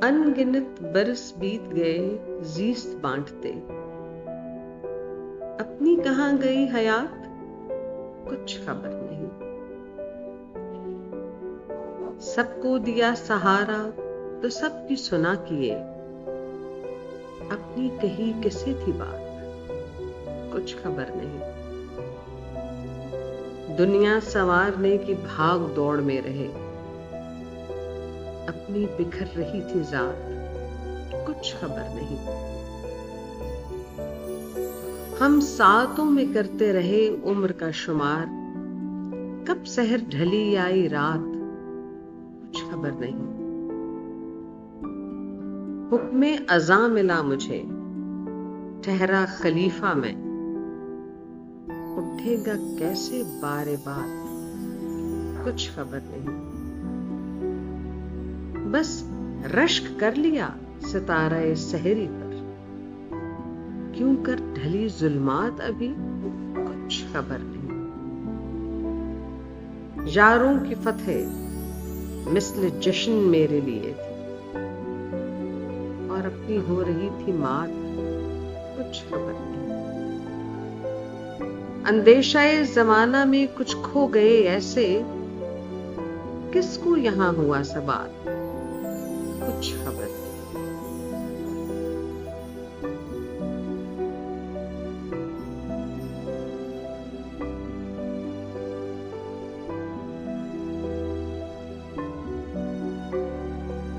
अनगिनत बरस बीत गए जीस्त बांटते। अपनी कहां गई हयात, कुछ खबर नहीं। सबको दिया सहारा तो सबकी सुना किए। अपनी कही किसे थी बात, कुछ खबर नहीं। दुनिया संवारने की भाग दौड़ में रहे। अपनी बिखर रही थी जात, कुछ खबर नहीं। हम सातों में करते रहे उम्र का शुमार। कब सहर ढली आई रात, कुछ खबर नहीं। हुक्मे अज़ा मिला मुझे, ठहरा खलीफा मैं। उठेगा कैसे बारे बात, कुछ खबर नहीं। बस रश्क कर लिया सितारा सहरी पर। क्यों कर ढली जुल्मात अभी, कुछ खबर नहीं। यारों की फतह मिस्ल जश्न मेरे लिए थी, और अपनी हो रही थी मात, कुछ खबर नहीं। अंदेशाए जमाना में कुछ खो गए ऐसे, किसको यहां हुआ सवाल, कुछ खबर नहीं।